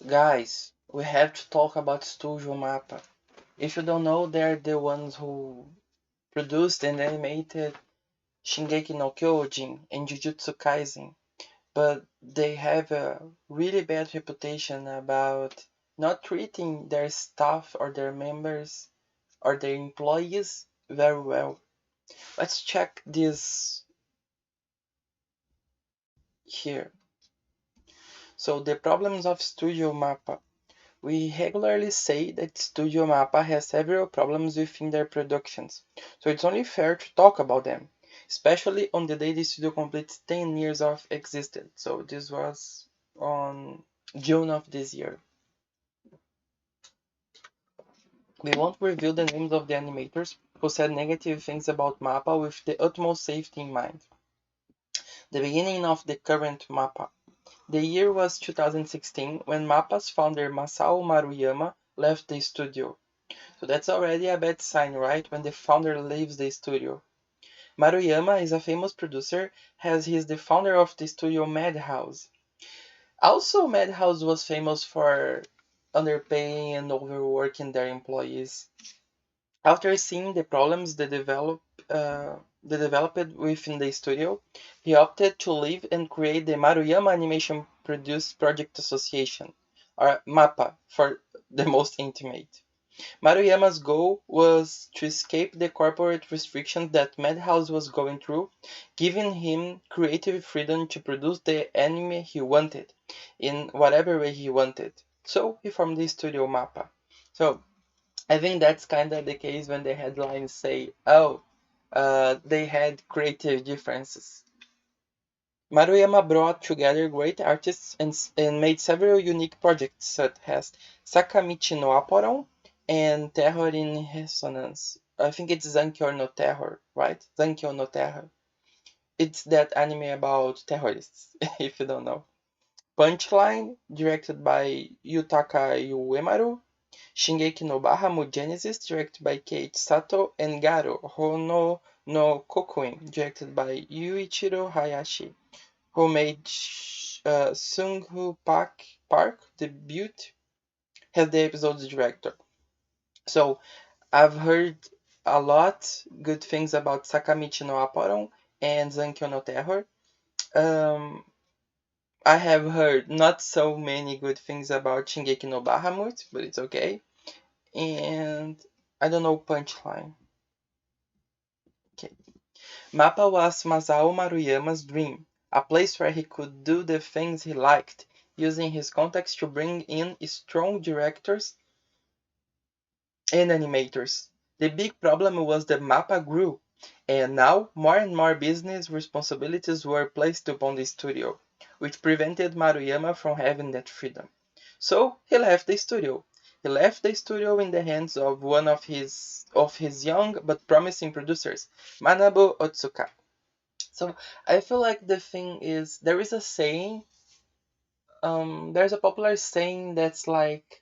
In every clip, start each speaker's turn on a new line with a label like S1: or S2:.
S1: Guys, we have to talk about Studio MAPPA. If you don't know, they're the ones who produced and animated Shingeki no Kyojin and Jujutsu Kaisen, but they have a really bad reputation about not treating their staff or their members or their employees very well. Let's check this here. So the problems of Studio MAPPA. We regularly say that Studio MAPPA has several problems within their productions, so it's only fair to talk about them, especially on the day the studio completes 10 years of existence. So this was on June of this year. We won't reveal the names of the animators who said negative things about MAPPA with the utmost safety in mind. The beginning of the current MAPPA. The year was 2016 when MAPPA's founder Masao Maruyama left the studio. So that's already a bad sign, right? When the founder leaves the studio. Maruyama is a famous producer as he is the founder of the studio Madhouse. Also, Madhouse was famous for underpaying and overworking their employees. After seeing the problems they developed within the studio, he opted to leave and create the Maruyama Animation Produced Project Association, or MAPPA for the most intimate. Maruyama's goal was to escape the corporate restrictions that Madhouse was going through, giving him creative freedom to produce the anime he wanted, in whatever way he wanted. So he formed the studio MAPPA. So I think that's kind of the case when the headlines say, oh, they had creative differences. Maruyama brought together great artists and made several unique projects such as Sakamichi no Aporon and Terror in Resonance. I think it's Zankyo no Terror, right? Zankyo no Terror. It's that anime about terrorists, if you don't know. Punchline, directed by Yutaka Uemaru. Shingeki no Bahamut Genesis, directed by Keiichi Sato, and Garo Hono no Kokuin, directed by Yuichiro Hayashi, who made Sung-Hoo Park debut as the episode's director. So I've heard a lot good things about Sakamichi no Aporon and Zankyo no Terror. Um, I have heard not so many good things about Shingeki no Bahamut, but it's okay. And I don't know Punchline. Okay. Mappa was Masao Maruyama's dream, a place where he could do the things he liked, using his contacts to bring in strong directors and animators. The big problem was that Mappa grew, and now more and more business responsibilities were placed upon the studio, which prevented Maruyama from having that freedom. So he left the studio. He left the studio in the hands of one of his young but promising producers, Manabu Otsuka. So I feel like the thing is there is a saying, there's a popular saying that's like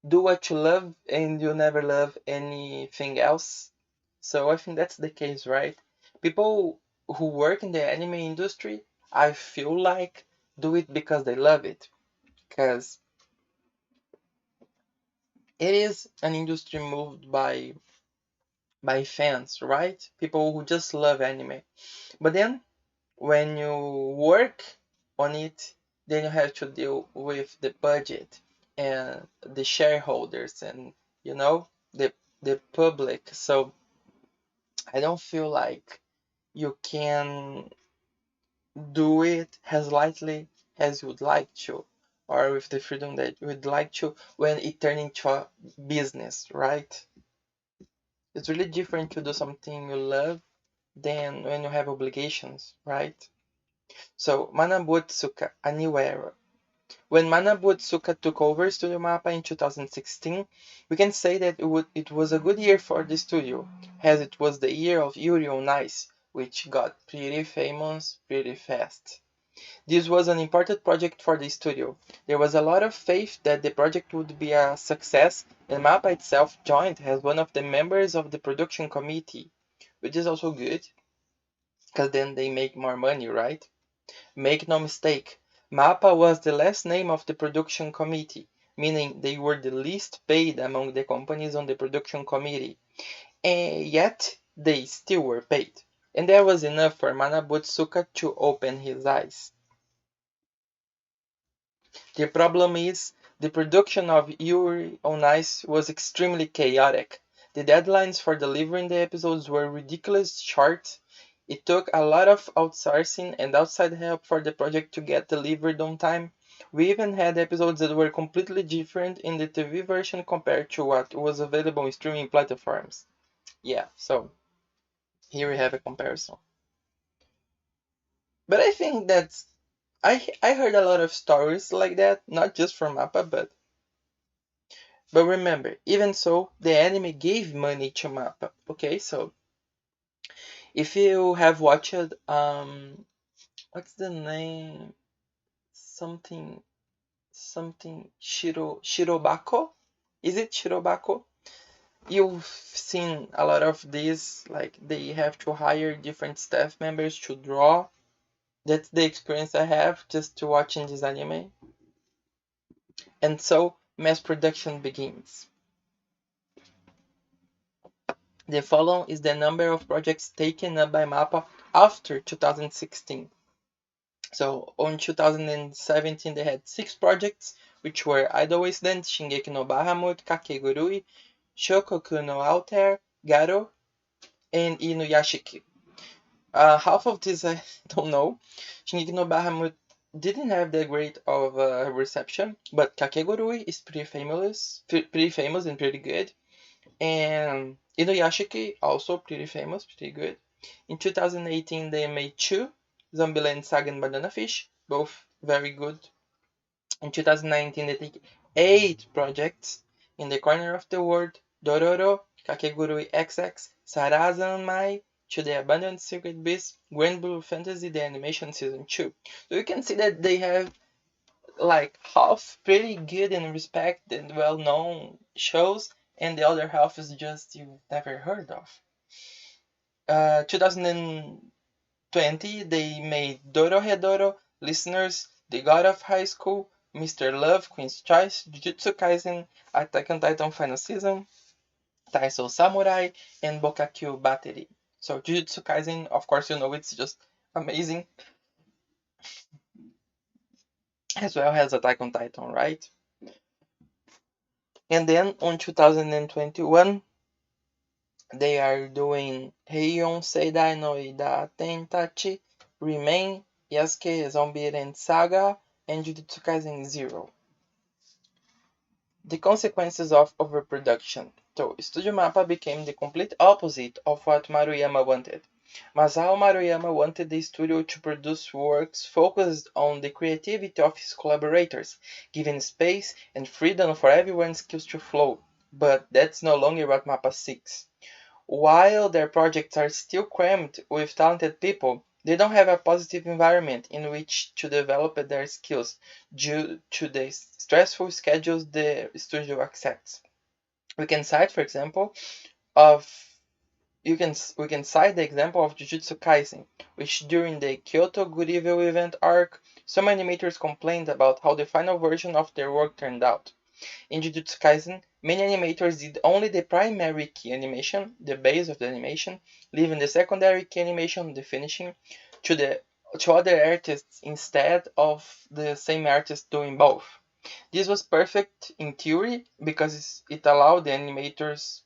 S1: do what you love and you'll never love anything else. So I think that's the case, right? People who work in the anime industry, I feel like do it because they love it. Because it is an industry moved by fans, right? People who just love anime. But then when you work on it, then you have to deal with the budget and the shareholders and the public. So I don't feel like you can do it as lightly as you would like to, or with the freedom that you would like to when it turns into a business, right? It's really different to do something you love than when you have obligations, right? So Manabu Otsuka, a new era. When Manabu Otsuka took over Studio Mappa in 2016, we can say that it was a good year for the studio, as it was the year of Yuri on Ice, which got pretty famous pretty fast. This was an important project for the studio. There was a lot of faith that the project would be a success, and Mappa itself joined as one of the members of the production committee, which is also good, because then they make more money, right? Make no mistake, MAPPA was the last name of the production committee, meaning they were the least paid among the companies on the production committee, and yet they still were paid. And that was enough for Manabutsuka to open his eyes. The problem is, the production of Yuri on Ice was extremely chaotic. The deadlines for delivering the episodes were ridiculously short. It took a lot of outsourcing and outside help for the project to get delivered on time. We even had episodes that were completely different in the TV version compared to what was available on streaming platforms. Yeah, so here we have a comparison. But I think that's I heard a lot of stories like that, not just from MAPPA, but remember, even so, the anime gave money to MAPPA. Okay, so if you have watched what's the name? Something something Shirobako? Is it Shirobako? You've seen a lot of these, like they have to hire different staff members to draw. That's the experience I have just to watching this anime. And so mass production begins. The following is the number of projects taken up by MAPPA after 2016. So on 2017 they had 6 projects, which were Idol Wasteland, Shingeki no Bahamut, Kakegurui, Shokoku no Alter, Garo, and Inuyashiki. Half of this I don't know. Shingeki no Bahamut didn't have that great of a reception, but Kakegurui is pretty famous and pretty good. And Inuyashiki, also pretty famous, pretty good. In 2018, they made 2, Zombieland Saga and Banana Fish, both very good. In 2019, they take 8 projects, In the Corner of the World, Dororo, Kakegurui XX, Sarazan Mai, To the Abandoned Secret Beast, Grand Blue Fantasy, the animation season 2. So you can see that they have like half pretty good and respected and well-known shows, and the other half is just you've never heard of. 2020, they made Dorohedoro, Listeners, The God of High School, Mr. Love, Queen's Choice, Jujutsu Kaisen, Attack on Titan Final Season, Taisou Samurai, and Bokakyu Battery. So Jujutsu Kaisen, of course, you know it's just amazing, as well as Attack on Titan, right? And then on 2021, they are doing Heion Seidai no Ida Tentachi, Remain, Yasuke Zombie Saga, and Jujutsu Kaisen Zero. The consequences of overproduction. So, Studio Mappa became the complete opposite of what Maruyama wanted. Masao Maruyama wanted the studio to produce works focused on the creativity of his collaborators, giving space and freedom for everyone's skills to flow. But that's no longer what Mappa seeks. While their projects are still crammed with talented people, they don't have a positive environment in which to develop their skills due to the stressful schedules the studio accepts. We can cite, for example, of we can cite the example of Jujutsu Kaisen, which during the Kyoto Good Evil event arc, some animators complained about how the final version of their work turned out. In Jujutsu Kaisen, many animators did only the primary key animation, the base of the animation, leaving the secondary key animation, the finishing, to other artists instead of the same artist doing both. This was perfect in theory because it allowed the animators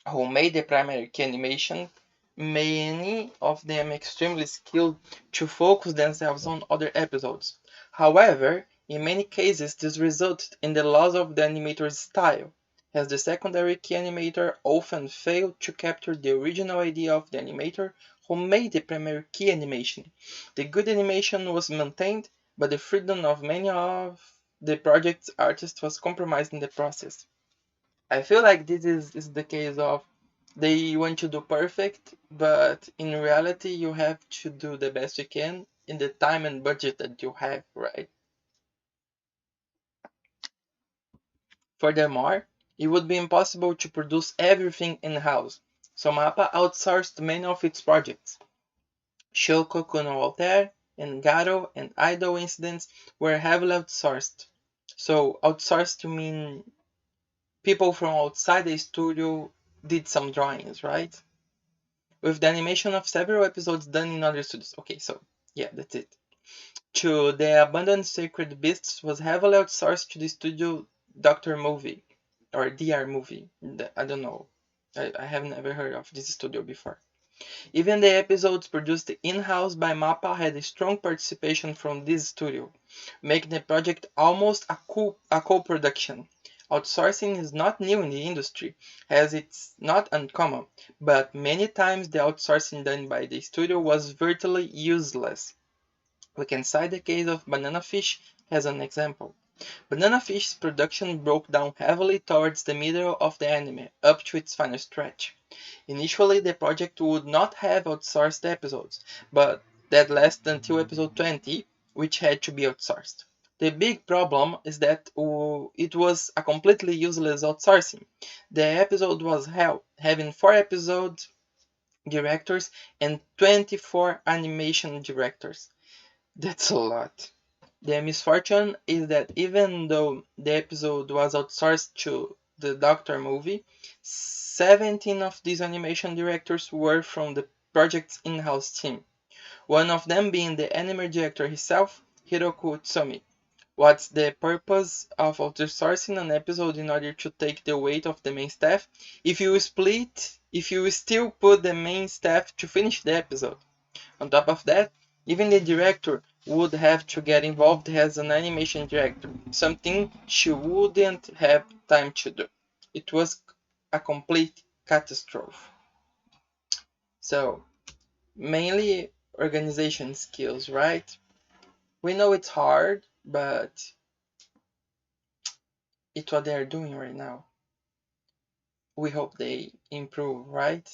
S1: who made the primary key animation, many of them extremely skilled, to focus themselves on other episodes. However, in many cases this resulted in the loss of the animator's style, as the secondary key animator often failed to capture the original idea of the animator who made the primary key animation. The good animation was maintained, but the freedom of many of the project's artists was compromised in the process. I feel like this is the case of they want to do perfect, but in reality you have to do the best you can in the time and budget that you have, right? Furthermore, it would be impossible to produce everything in-house, so MAPPA outsourced many of its projects. Shokoku no Alter, and Gato and idle incidents were heavily outsourced. So outsourced to mean people from outside the studio did some drawings, right? With the animation of several episodes done in other studios. Okay, so yeah, that's it. To The Abandoned Sacred Beasts was heavily outsourced to the studio Dr. Movie or DR Movie. I don't know. I have never heard of this studio before. Even the episodes produced in-house by MAPPA had a strong participation from this studio, making the project almost a co-production. Outsourcing is not new in the industry, as it's not uncommon, but many times the outsourcing done by the studio was virtually useless. We can cite the case of Banana Fish as an example. Banana Fish's production broke down heavily towards the middle of the anime, up to its final stretch. Initially, the project would not have outsourced episodes, but that lasted until episode 20, which had to be outsourced. The big problem is that it was a completely useless outsourcing. The episode was hell, having 4 episode directors and 24 animation directors. That's a lot. The misfortune is that even though the episode was outsourced to the Doctor Movie, 17 of these animation directors were from the project's in-house team, one of them being the anime director himself, Hiroku Tsumi. What's the purpose of outsourcing an episode in order to take the weight of the main staff if you still put the main staff to finish the episode? On top of that, even the director would have to get involved as an animation director, something she wouldn't have time to do. It was a complete catastrophe. So, mainly organization skills, right? We know it's hard, but it's what they're doing right now. We hope they improve, right?